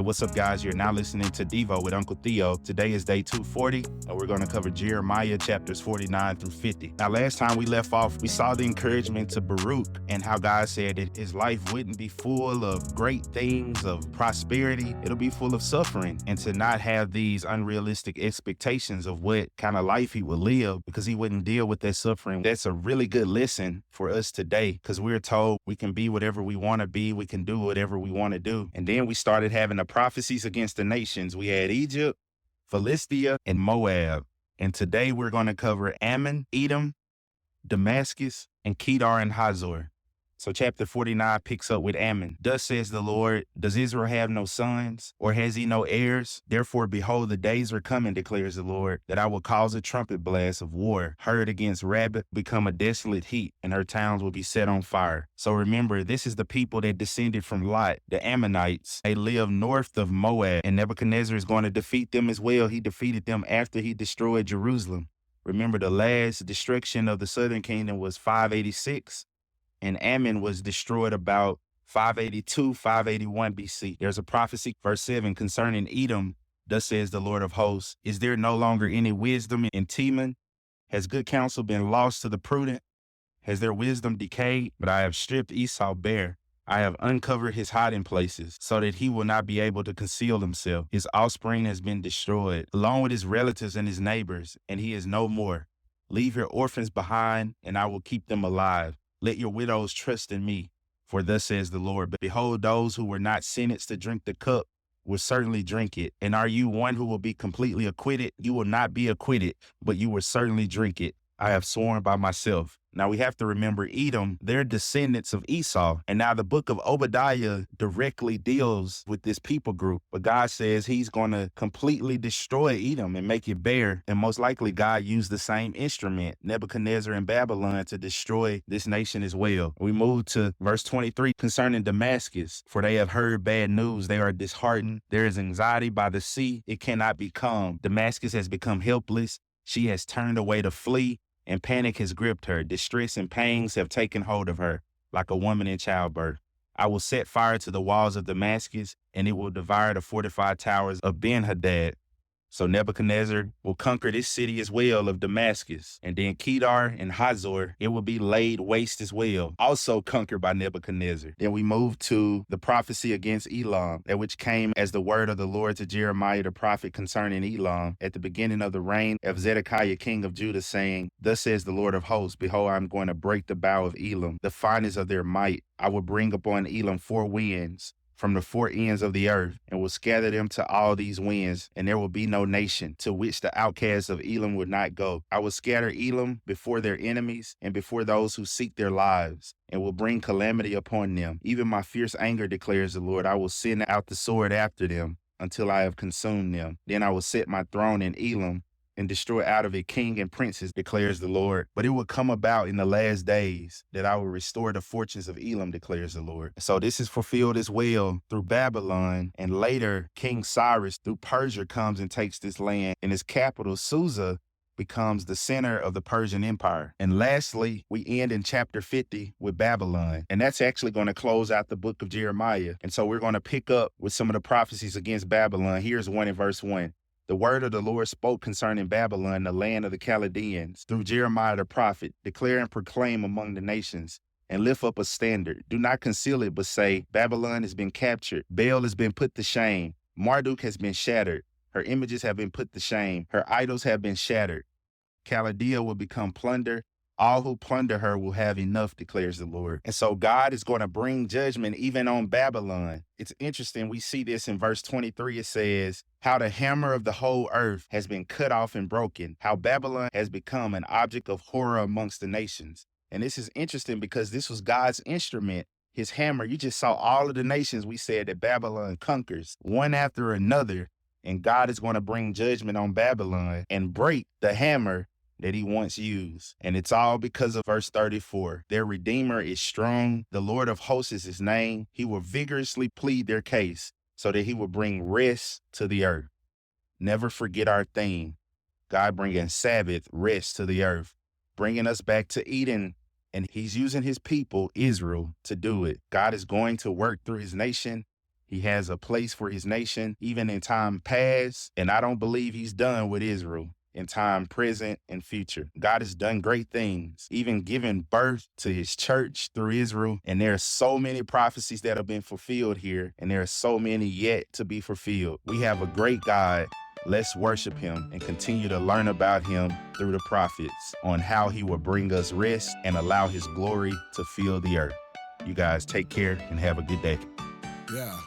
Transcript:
Hey, what's up, guys? You're now listening to Devo with Uncle Theo. Today is day 240, and we're going to cover Jeremiah chapters 49 through 50. Now, last time we left off, we saw the encouragement to Baruch and how God said that his life wouldn't be full of great things, of prosperity. It'll be full of suffering, and to not have these unrealistic expectations of what kind of life he would live because he wouldn't deal with that suffering. That's a really good lesson for us today because we're told we can be whatever we want to be. We can do whatever we want to do. And then we started having the prophecies against the nations. We had Egypt, Philistia, and Moab. And today we're going to cover Ammon, Edom, Damascus, and Kedar and Hazor. So chapter 49 picks up with Ammon. Thus says the Lord, does Israel have no sons, or has he no heirs? Therefore, behold, the days are coming, declares the Lord, that I will cause a trumpet blast of war heard against Rabbah, become a desolate heap, and her towns will be set on fire. So remember, this is the people that descended from Lot, the Ammonites. They live north of Moab, and Nebuchadnezzar is going to defeat them as well. He defeated them after he destroyed Jerusalem. Remember, the last destruction of the southern kingdom was 586. And Ammon was destroyed about 582, 581 BC. There's a prophecy, verse 7, concerning Edom. Thus says the Lord of hosts, is there no longer any wisdom in Teman? Has good counsel been lost to the prudent? Has their wisdom decayed? But I have stripped Esau bare. I have uncovered his hiding places so that he will not be able to conceal himself. His offspring has been destroyed, along with his relatives and his neighbors, and he is no more. Leave your orphans behind, and I will keep them alive. Let your widows trust in me, for thus says the Lord. But behold, those who were not sentenced to drink the cup will certainly drink it. And are you one who will be completely acquitted? You will not be acquitted, but you will certainly drink it. I have sworn by myself. Now we have to remember Edom, they're descendants of Esau. And now the book of Obadiah directly deals with this people group. But God says he's going to completely destroy Edom and make it bare. And most likely God used the same instrument, Nebuchadnezzar and Babylon, to destroy this nation as well. We move to verse 23 concerning Damascus. For they have heard bad news. They are disheartened. There is anxiety by the sea. It cannot be calm. Damascus has become helpless. She has turned away to flee. And panic has gripped her. Distress and pangs have taken hold of her, like a woman in childbirth. I will set fire to the walls of Damascus, and it will devour the fortified towers of Ben-Hadad. So Nebuchadnezzar will conquer this city as well of Damascus. And then Kedar and Hazor, it will be laid waste as well, also conquered by Nebuchadnezzar. Then we move to the prophecy against Elam, that which came as the word of the Lord to Jeremiah the prophet concerning Elam at the beginning of the reign of Zedekiah king of Judah, saying, thus says the Lord of hosts, behold, I am going to break the bow of Elam, the finest of their might. I will bring upon Elam 4 winds from the 4 ends of the earth, and will scatter them to all these winds, and there will be no nation to which the outcasts of Elam would not go. I will scatter Elam before their enemies and before those who seek their lives, and will bring calamity upon them. Even my fierce anger, declares the Lord. I will send out the sword after them until I have consumed them. Then I will set my throne in Elam and destroy out of it king and princes, declares the Lord. But it will come about in the last days that I will restore the fortunes of Elam, declares the Lord. So this is fulfilled as well through Babylon, and later King Cyrus through Persia comes and takes this land, and its capital, Susa, becomes the center of the Persian Empire. And lastly, we end in chapter 50 with Babylon. And that's actually going to close out the book of Jeremiah. And so we're going to pick up with some of the prophecies against Babylon. Here's one in verse 1. The word of the Lord spoke concerning Babylon, the land of the Chaldeans, through Jeremiah the prophet. Declare and proclaim among the nations, and lift up a standard. Do not conceal it, but say, Babylon has been captured. Baal has been put to shame. Marduk has been shattered. Her images have been put to shame. Her idols have been shattered. Chaldea will become plunder. All who plunder her will have enough, declares the Lord. And so God is going to bring judgment even on Babylon. It's interesting. We see this in verse 23. It says, how the hammer of the whole earth has been cut off and broken. How Babylon has become an object of horror amongst the nations. And this is interesting because this was God's instrument, his hammer. You just saw all of the nations we said that Babylon conquers one after another. And God is going to bring judgment on Babylon and break the hammer that he once used. And it's all because of verse 34. Their Redeemer is strong. The Lord of hosts is his name. He will vigorously plead their case so that he will bring rest to the earth. Never forget our theme. God bringing Sabbath, rest to the earth, bringing us back to Eden. And he's using his people, Israel, to do it. God is going to work through his nation. He has a place for his nation, even in time past, and I don't believe he's done with Israel in time present and future. God has done great things, even given birth to his church through Israel. And there are so many prophecies that have been fulfilled here, and there are so many yet to be fulfilled. We have a great God. Let's worship him and continue to learn about him through the prophets on how he will bring us rest and allow his glory to fill the earth. You guys take care and have a good day. Yeah.